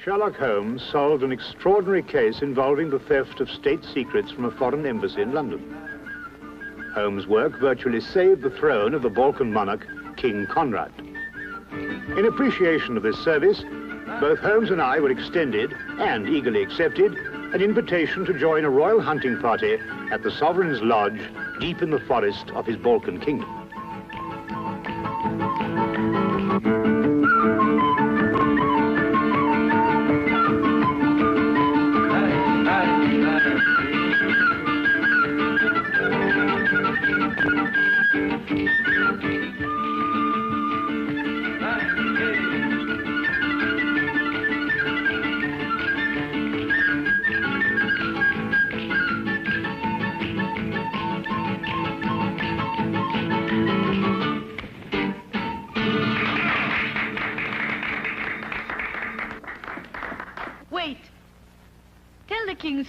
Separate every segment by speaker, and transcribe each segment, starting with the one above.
Speaker 1: Sherlock Holmes solved an extraordinary case involving the theft of state secrets from a foreign embassy in London. Holmes' work virtually saved the throne of the Balkan monarch, King Conrad. In appreciation of this service, both Holmes and I were extended, and eagerly accepted, an invitation to join a royal hunting party at the Sovereign's Lodge, deep in the forest of his Balkan kingdom.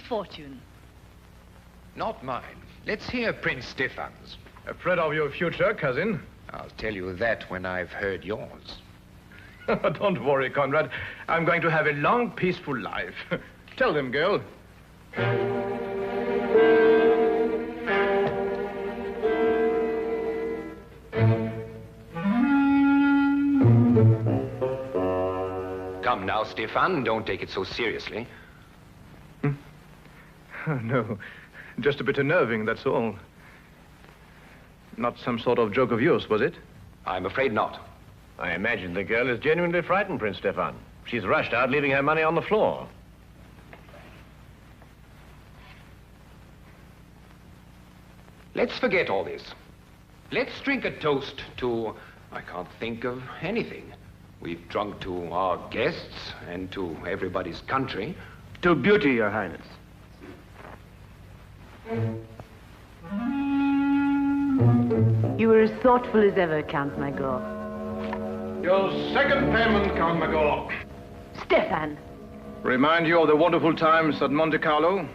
Speaker 2: Fortune.
Speaker 3: Not mine. Let's hear Prince Stefan's.
Speaker 4: Afraid of your future, cousin?
Speaker 3: I'll tell you that when I've heard yours.
Speaker 4: Don't worry, Conrad. I'm going to have a long, peaceful life. Tell them, girl.
Speaker 3: Come now, Stefan, don't take it so seriously.
Speaker 4: No, just a bit unnerving, that's all. Not some sort of joke of yours, was it?
Speaker 3: I'm afraid not.
Speaker 5: I imagine the girl is genuinely frightened, Prince Stefan. She's rushed out, leaving her money on the floor.
Speaker 3: Let's forget all this. Let's drink a toast to... I can't think of anything. We've drunk to our guests and to everybody's country.
Speaker 5: To beauty, Your Highness.
Speaker 2: You were as thoughtful as ever, Count Magor.
Speaker 4: Your second payment, Count Magor.
Speaker 2: Stefan.
Speaker 4: Remind you of the wonderful times at Monte Carlo?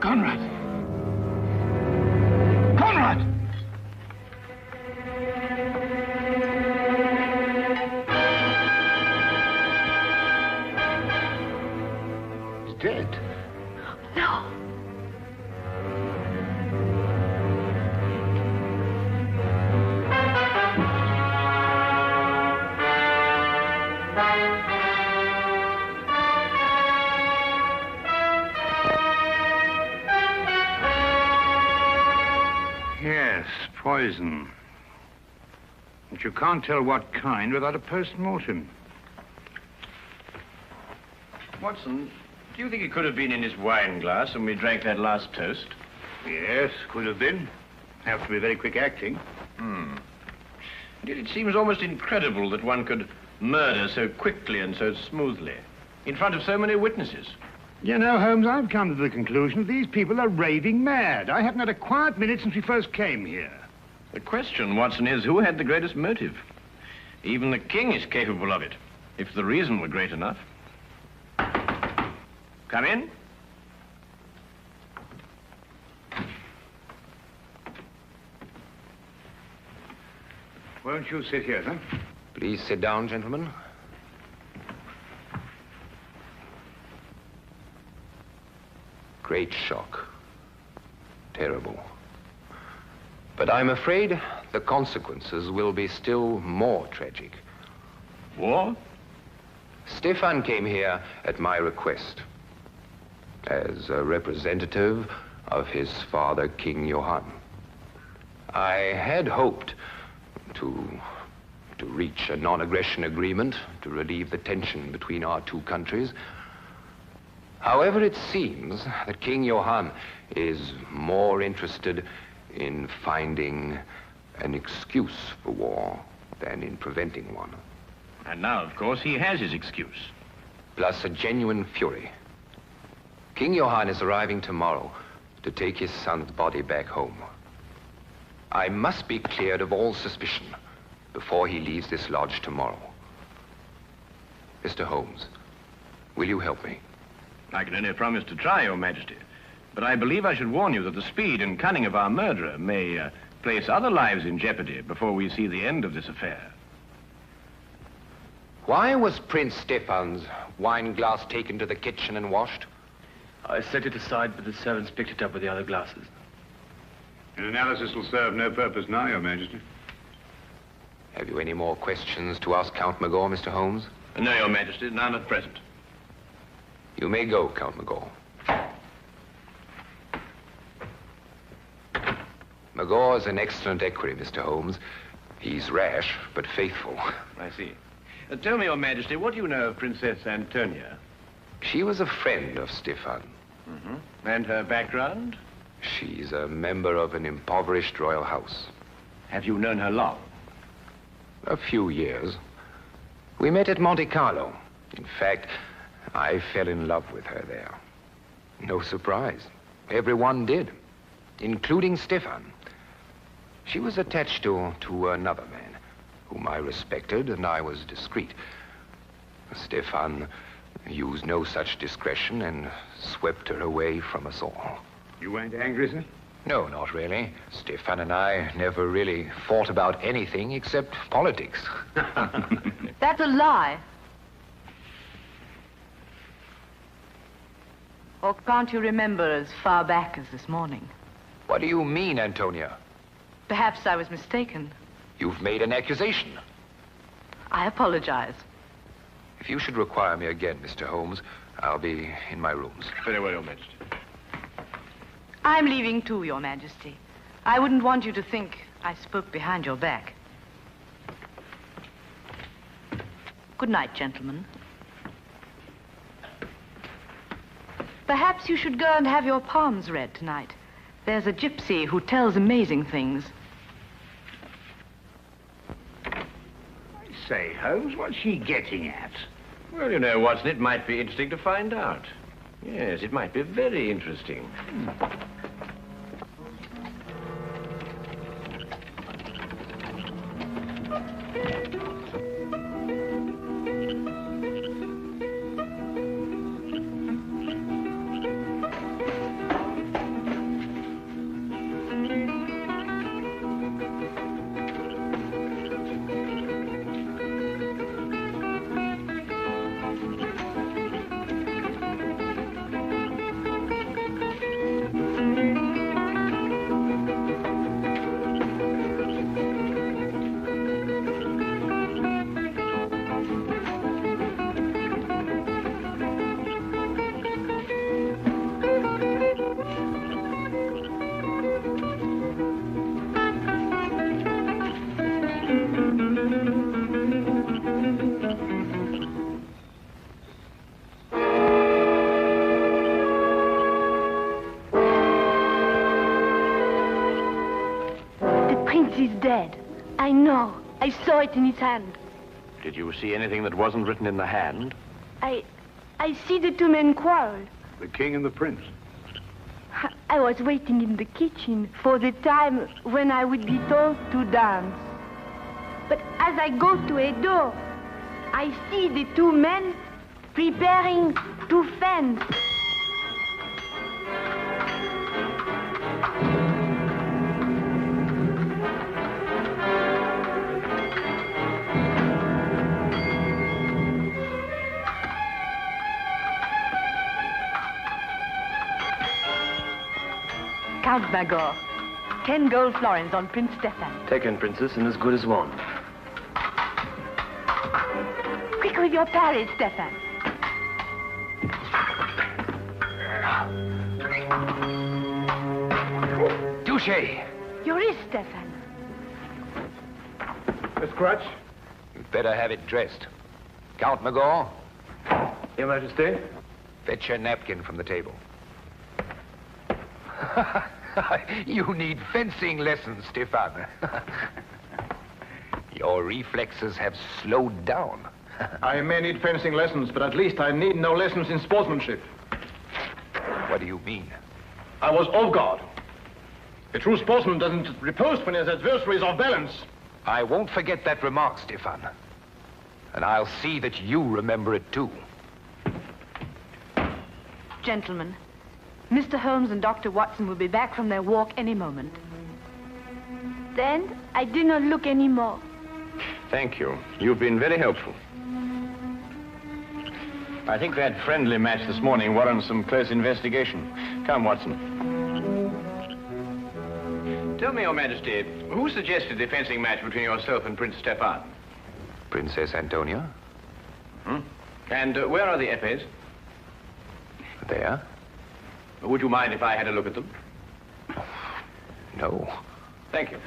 Speaker 1: Conrad! Conrad! He's dead.
Speaker 2: No.
Speaker 1: Yes, poison. But you can't tell what kind without a post-mortem.
Speaker 5: Watson, do you think it could have been in his wine glass when we drank that last toast?
Speaker 1: Yes, could have been. Have to be very quick acting.
Speaker 5: Indeed, it seems almost incredible that one could murder so quickly and so smoothly in front of so many witnesses.
Speaker 1: You know, Holmes, I've come to the conclusion that these people are raving mad. I haven't had a quiet minute since we first came here.
Speaker 5: The question, Watson, is who had the greatest motive? Even the king is capable of it, if the reason were great enough. Come in.
Speaker 1: Won't you sit here, then?
Speaker 3: Please sit down, gentlemen. Great shock. Terrible. But I'm afraid the consequences will be still more tragic.
Speaker 5: War?
Speaker 3: Stefan came here at my request as a representative of his father, King Johann. I had hoped to reach a non-aggression agreement to relieve the tension between our two countries. However, it seems that King Johann is more interested in finding an excuse for war than in preventing one.
Speaker 5: And now, of course, he has his excuse.
Speaker 3: Plus a genuine fury. King Johann is arriving tomorrow to take his son's body back home. I must be cleared of all suspicion before he leaves this lodge tomorrow. Mr. Holmes, will you help me?
Speaker 5: I can only promise to try, Your Majesty. But I believe I should warn you that the speed and cunning of our murderer may place other lives in jeopardy before we see the end of this affair.
Speaker 3: Why was Prince Stefan's wine glass taken to the kitchen and washed?
Speaker 6: I set it aside, but the servants picked it up with the other glasses.
Speaker 1: An analysis will serve no purpose now, Your Majesty.
Speaker 3: Have you any more questions to ask Count Magor, Mr. Holmes?
Speaker 5: No, Your Majesty, none at present.
Speaker 3: You may go, Count Magor. Magor is an excellent equerry, Mr. Holmes. He's rash, but faithful.
Speaker 5: I see. Tell me, Your Majesty, what do you know of Princess Antonia?
Speaker 3: She was a friend of Stefan.
Speaker 5: Mm-hmm. And her background?
Speaker 3: She's a member of an impoverished royal house.
Speaker 5: Have you known her long?
Speaker 3: A few years. We met at Monte Carlo. In fact, I fell in love with her there. No surprise. Everyone did, including Stefan. She was attached to another man, whom I respected, and I was discreet. Stefan used no such discretion and swept her away from us all.
Speaker 1: You weren't angry, sir?
Speaker 3: No, not really. Stefan and I never really fought about anything except politics.
Speaker 2: That's a lie. Or can't you remember as far back as this morning?
Speaker 3: What do you mean, Antonia?
Speaker 2: Perhaps I was mistaken.
Speaker 3: You've made an accusation.
Speaker 2: I apologize.
Speaker 3: If you should require me again, Mr. Holmes, I'll be in my rooms.
Speaker 5: Very well, Your Majesty.
Speaker 2: I'm leaving too, Your Majesty. I wouldn't want you to think I spoke behind your back. Good night, gentlemen. Perhaps you should go and have your palms read tonight. There's a gypsy who tells amazing things.
Speaker 7: I say, Holmes, what's she getting at?
Speaker 5: Well, you know, Watson, it might be interesting to find out. Yes, it might be very interesting.
Speaker 8: He's dead. I know. I saw it in his hand.
Speaker 5: Did you see anything that wasn't written in the hand?
Speaker 8: I see the two men quarrel.
Speaker 1: The king and the prince.
Speaker 8: I was waiting in the kitchen for the time when I would be told to dance. But as I go to a door, I see the two men preparing to fence.
Speaker 2: Count Magor, 10 gold florins on Prince Stefan.
Speaker 6: Taken, Princess, and as good as one.
Speaker 2: Quick with your parry, Stefan.
Speaker 3: Touche!
Speaker 8: Your wrist, Stefan.
Speaker 1: Miss Crutch?
Speaker 3: You'd better have it dressed. Count Magor,
Speaker 6: Your Majesty?
Speaker 3: fetch your napkin from the table. You need fencing lessons, Stefan. Your reflexes have slowed down.
Speaker 4: I may need fencing lessons, but at least I need no lessons in sportsmanship.
Speaker 3: What do you mean?
Speaker 4: I was off guard. A true sportsman doesn't riposte when his adversary is off balance.
Speaker 3: I won't forget that remark, Stefan. And I'll see that you remember it too.
Speaker 2: Gentlemen, Mr. Holmes and Dr. Watson will be back from their walk any moment.
Speaker 8: Then I do not look anymore.
Speaker 5: Thank you. You've been very helpful. I think that friendly match this morning warrants some close investigation. Come, Watson. Tell me, Your Majesty, who suggested the fencing match between yourself and Prince Stefan?
Speaker 3: Princess Antonia?
Speaker 5: Hmm? And where are the épées?
Speaker 3: There.
Speaker 5: Would you mind if I had a look at them?
Speaker 3: No.
Speaker 5: Thank you.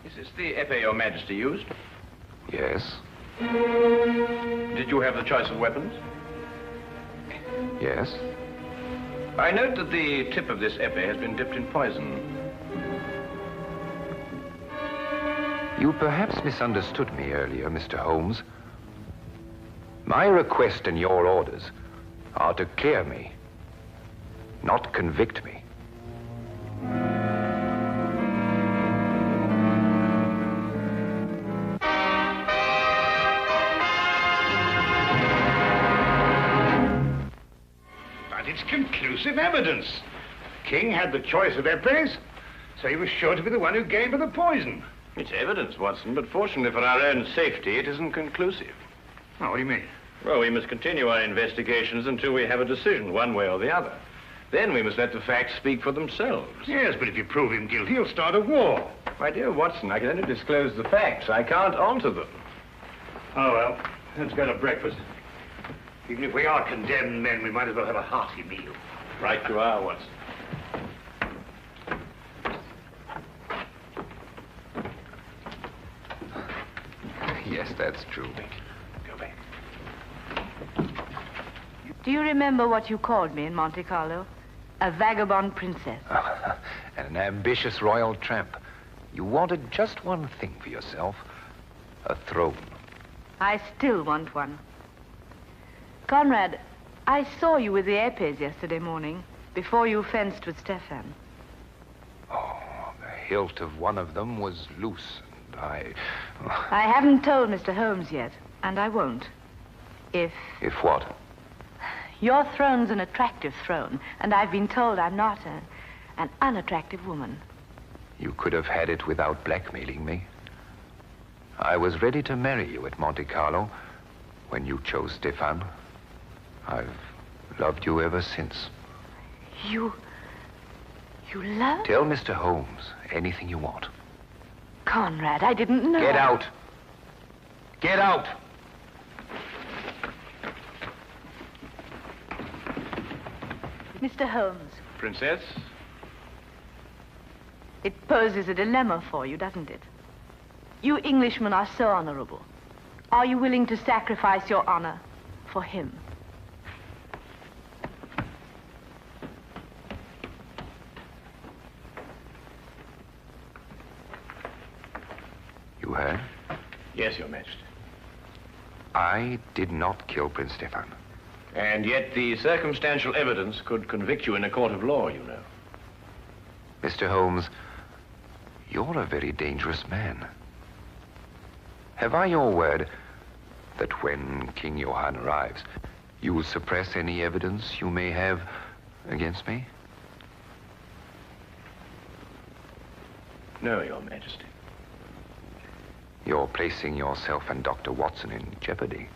Speaker 5: Is this the épée Your Majesty used?
Speaker 3: Yes.
Speaker 5: Did you have the choice of weapons?
Speaker 3: Yes.
Speaker 5: I note that the tip of this épée has been dipped in poison.
Speaker 3: You perhaps misunderstood me earlier, Mr. Holmes. My request and your orders are to clear me, not convict me.
Speaker 7: It's conclusive evidence. King had the choice of épées, so he was sure to be the one who gave her the poison.
Speaker 5: It's evidence, Watson, but fortunately for our own safety, it isn't conclusive.
Speaker 7: Oh, what do you mean?
Speaker 5: Well, we must continue our investigations until we have a decision, one way or the other. Then we must let the facts speak for themselves.
Speaker 7: Yes, but if you prove him guilty, he'll start a war.
Speaker 5: My dear Watson, I can only disclose the facts. I can't alter them.
Speaker 7: Oh, well, let's go to breakfast. Even if we are condemned men, we might as well have a hearty meal.
Speaker 5: Right you are, Watson.
Speaker 3: Yes, that's true.
Speaker 7: Go back.
Speaker 2: Do you remember what you called me in Monte Carlo? A vagabond princess.
Speaker 3: And an ambitious royal tramp. You wanted just one thing for yourself, a throne.
Speaker 2: I still want one. Conrad, I saw you with the épées yesterday morning, before you fenced with Stefan.
Speaker 3: Oh, the hilt of one of them was loose, and
Speaker 2: I haven't told Mr. Holmes yet, and I won't. If
Speaker 3: what?
Speaker 2: Your throne's an attractive throne, and I've been told I'm not an unattractive woman.
Speaker 3: You could have had it without blackmailing me. I was ready to marry you at Monte Carlo when you chose Stefan. I've loved you ever since.
Speaker 2: You love?
Speaker 3: Tell Mr. Holmes anything you want.
Speaker 2: Conrad, I didn't know.
Speaker 3: Get out. Get out.
Speaker 2: Mr. Holmes.
Speaker 5: Princess?
Speaker 2: It poses a dilemma for you, doesn't it? You Englishmen are so honorable. Are you willing to sacrifice your honor for him?
Speaker 3: You heard?
Speaker 5: Yes, Your Majesty.
Speaker 3: I did not kill Prince Stefan.
Speaker 5: And yet the circumstantial evidence could convict you in a court of law, you know.
Speaker 3: Mr. Holmes, you're a very dangerous man. Have I your word that when King Johann arrives, you will suppress any evidence you may have against me?
Speaker 5: No, Your Majesty.
Speaker 3: You're placing yourself and Dr. Watson in jeopardy.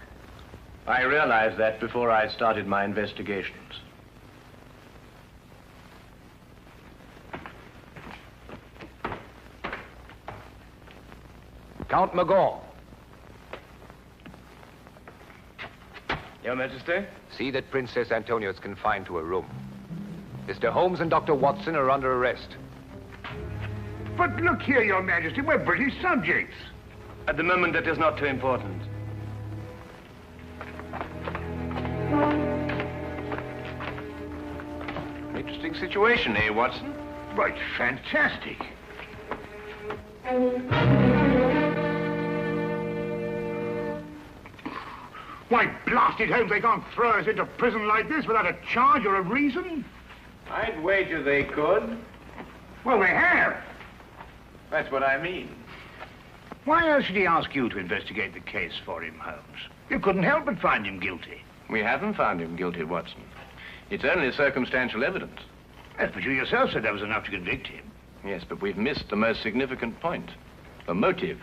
Speaker 5: I realized that before I started my investigations.
Speaker 3: Count Magor.
Speaker 6: Your Majesty?
Speaker 3: See that Princess Antonia is confined to a room. Mr. Holmes and Dr. Watson are under arrest.
Speaker 7: But look here, Your Majesty, we're British subjects.
Speaker 6: At the moment, that is not too important.
Speaker 5: Interesting situation, eh, Watson?
Speaker 7: Right, fantastic. Why, blasted Holmes, they can't throw us into prison like this without a charge or a reason.
Speaker 5: I'd wager they could.
Speaker 7: Well, they have.
Speaker 5: That's what I mean.
Speaker 7: Why else should he ask you to investigate the case for him, Holmes? You couldn't help but find him guilty.
Speaker 5: We haven't found him guilty, Watson. It's only circumstantial evidence.
Speaker 7: Yes, but you yourself said that was enough to convict him.
Speaker 5: Yes, but we've missed the most significant point. The motive.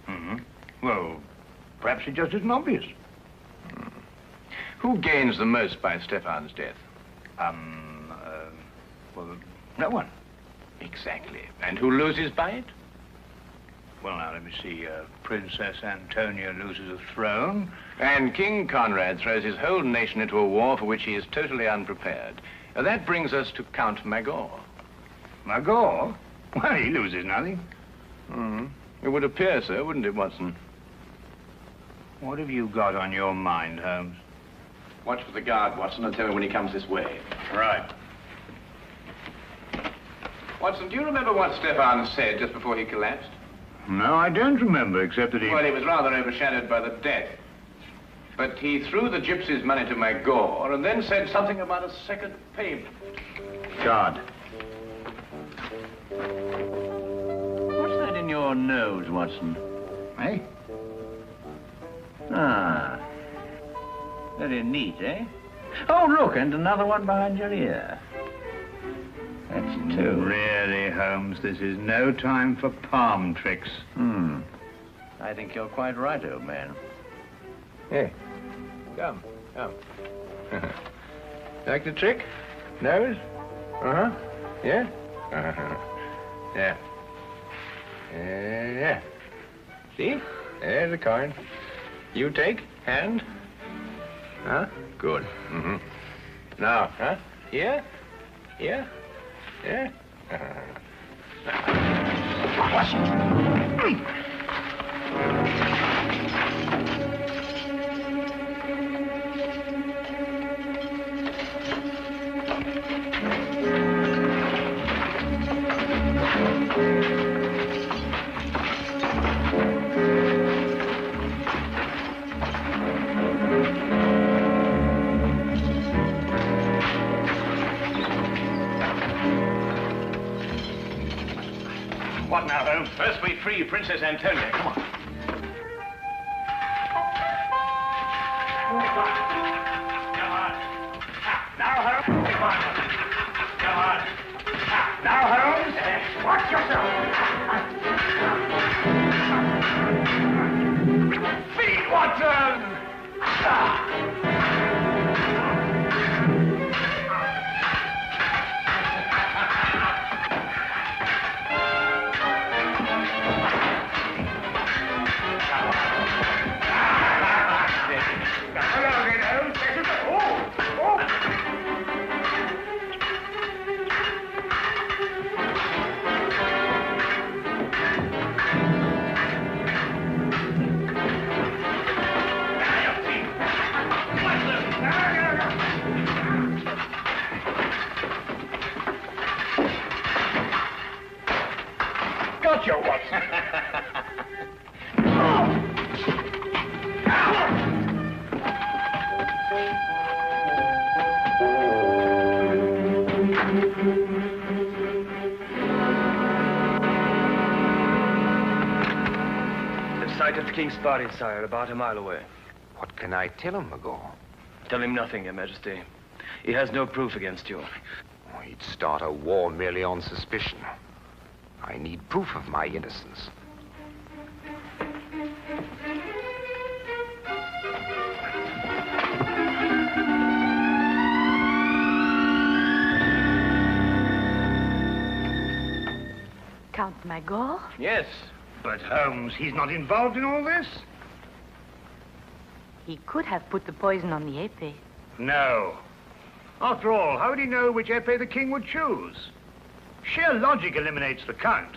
Speaker 7: Mm-hmm. Well, perhaps it just isn't obvious.
Speaker 5: Who gains the most by Stefan's death?
Speaker 7: Well, no one.
Speaker 5: Exactly. And who loses by it?
Speaker 7: Well, now, let me see. Princess Antonia loses a throne.
Speaker 5: And King Conrad throws his whole nation into a war for which he is totally unprepared. That brings us to Count Magor.
Speaker 7: Magor? Well, he loses nothing.
Speaker 5: It would appear so, wouldn't it, Watson?
Speaker 7: What have you got on your mind, Holmes?
Speaker 5: Watch for the guard, Watson, and tell me when he comes this way.
Speaker 7: Right.
Speaker 5: Watson, do you remember what Stefan said just before he collapsed?
Speaker 7: No, I don't remember, except that he...
Speaker 5: Well, he was rather overshadowed by the death. But he threw the gypsies' money to Magor and then said something about a second payment.
Speaker 7: Guard.
Speaker 9: What's that in your nose, Watson?
Speaker 7: Eh?
Speaker 9: Ah. Very neat, eh? Oh, look, and another one behind your ear. That's two.
Speaker 7: Really, Holmes, this is no time for palm tricks.
Speaker 9: I think you're quite right, old man.
Speaker 5: Hey, come. Like the trick? Nose? Uh-huh. Yeah? Uh-huh. Yeah. Yeah. See? There's the coin. You take, hand. Huh? Good. Now, huh? Here? Here? Yeah?
Speaker 7: What now, Holmes?
Speaker 5: First we free Princess Antonia. Come on.
Speaker 7: Now, Holmes. Come on. Now, Holmes. Watch yourself. Feed Watson. Gotcha, Watson.
Speaker 6: The site of the king's body, sire, about a mile away.
Speaker 3: What can I tell him, Magor?
Speaker 6: Tell him nothing, Your Majesty. He has no proof against you.
Speaker 3: Oh, he'd start a war merely on suspicion. I need proof of my innocence.
Speaker 2: Count Magor?
Speaker 5: Yes.
Speaker 7: But, Holmes, he's not involved in all this?
Speaker 2: He could have put the poison on the épée.
Speaker 7: No. After all, how would he know which épée the king would choose? Sheer logic eliminates the count.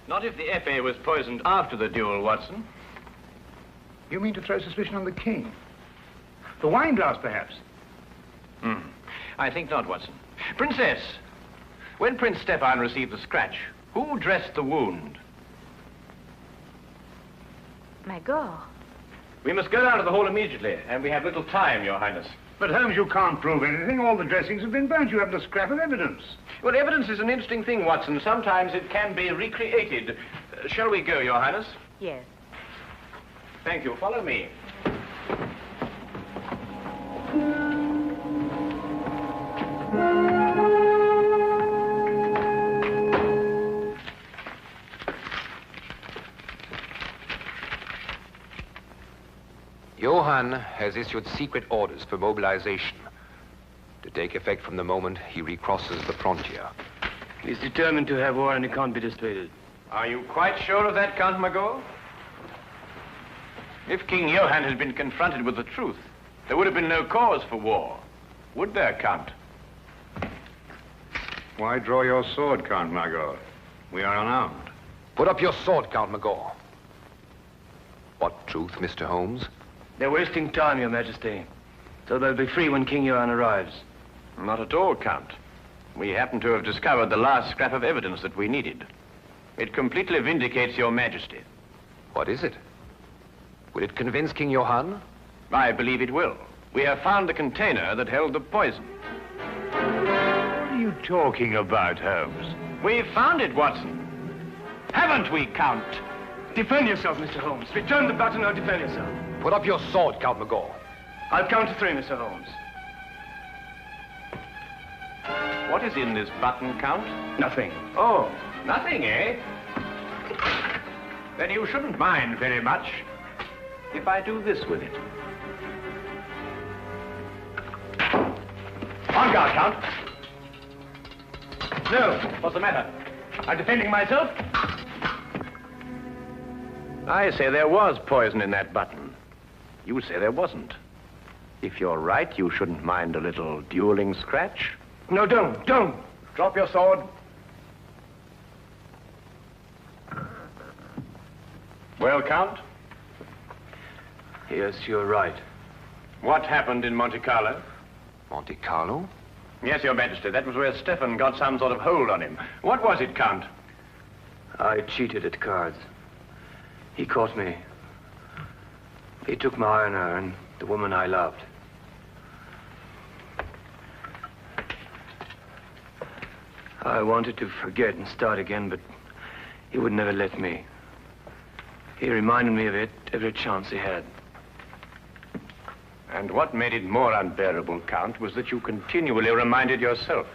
Speaker 5: Not if the épée was poisoned after the duel, Watson.
Speaker 7: You mean to throw suspicion on the king? The wine glass, perhaps?
Speaker 5: I think not, Watson. Princess, when Prince Stefan received the scratch, who dressed the wound?
Speaker 2: Magor.
Speaker 5: We must go down to the hall immediately, and we have little time, Your Highness.
Speaker 7: But, Holmes, you can't prove anything. All the dressings have been burnt. You haven't a scrap of evidence.
Speaker 5: Well, evidence is an interesting thing, Watson. Sometimes it can be recreated. Shall we go, Your Highness?
Speaker 2: Yes.
Speaker 5: Thank you. Follow me.
Speaker 3: Johann has issued secret orders for mobilization to take effect from the moment he recrosses the frontier.
Speaker 6: He's determined to have war and he can't be dissuaded.
Speaker 5: Are you quite sure of that, Count Margot? If King Johann had been confronted with the truth, there would have been no cause for war. Would there, Count?
Speaker 1: Why draw your sword, Count Margot? We are unarmed.
Speaker 3: Put up your sword, Count Margot. What truth, Mr. Holmes?
Speaker 6: They're wasting time, Your Majesty. So they'll be free when King Johann arrives.
Speaker 5: Not at all, Count. We happen to have discovered the last scrap of evidence that we needed. It completely vindicates Your Majesty.
Speaker 3: What is it? Will it convince King Johann?
Speaker 5: I believe it will. We have found the container that held the poison.
Speaker 7: What are you talking about, Holmes?
Speaker 5: We've found it, Watson. Haven't we, Count?
Speaker 6: Defend yourself, Mr. Holmes. Return the button or defend yourself.
Speaker 3: Put up your sword, Count Margot.
Speaker 6: I'll count to 3, Mr. Holmes.
Speaker 5: What is in this button, Count?
Speaker 6: Nothing.
Speaker 5: Oh, nothing, eh? Then you shouldn't mind very much if I do this with it. On guard, Count. No, what's the matter? I'm defending myself. I say there was poison in that button. You say there wasn't. If you're right, you shouldn't mind a little dueling scratch.
Speaker 6: No, don't.
Speaker 5: Drop your sword. Well, Count?
Speaker 6: Yes, you're right.
Speaker 5: What happened in Monte Carlo?
Speaker 3: Monte Carlo?
Speaker 5: Yes, Your Majesty. That was where Stefan got some sort of hold on him. What was it, Count?
Speaker 6: I cheated at cards. He caught me. He took my honor and the woman I loved. I wanted to forget and start again, but he would never let me. He reminded me of it every chance he had.
Speaker 5: And what made it more unbearable, Count, was that you continually reminded yourself.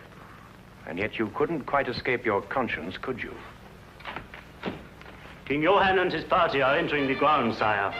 Speaker 5: And yet you couldn't quite escape your conscience, could you?
Speaker 10: King Johann and his party are entering the grounds, sire.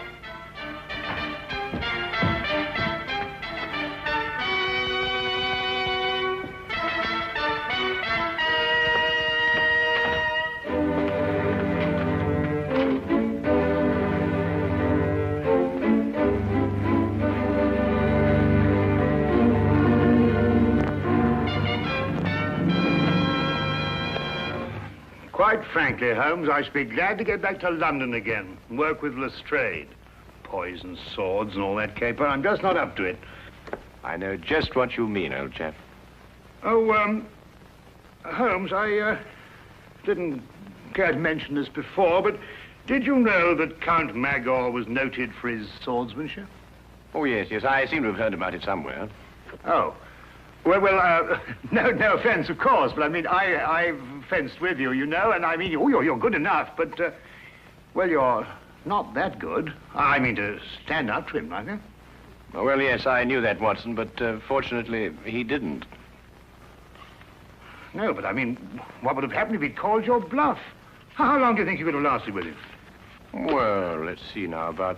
Speaker 7: Quite frankly, Holmes, I should be glad to get back to London again and work with Lestrade. Poison swords and all that caper. I'm just not up to it.
Speaker 5: I know just what you mean, old chap.
Speaker 7: Oh, Holmes, I didn't care to mention this before, but did you know that Count Magor was noted for his swordsmanship?
Speaker 5: Oh, yes, I seem to have heard about it somewhere.
Speaker 7: Oh. Well, no offense, of course, but I mean, I've fenced with you, you know, and I mean, you're good enough, but, well, you're not that good. I mean, to stand up to him, like that.
Speaker 5: Oh, well, yes, I knew that, Watson, but fortunately, he didn't.
Speaker 7: No, but I mean, what would have happened if he'd called your bluff? How long do you think you could have lasted with him?
Speaker 5: Well, let's see now, about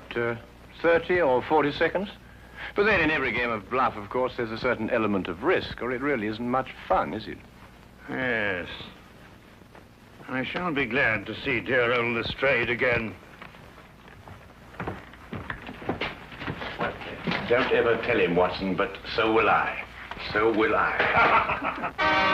Speaker 5: 30 or 40 seconds. But then in every game of bluff, of course, there's a certain element of risk, or it really isn't much fun, is it?
Speaker 7: Yes. I shall be glad to see dear old Lestrade again.
Speaker 5: Well, don't ever tell him, Watson, but so will I. So will I.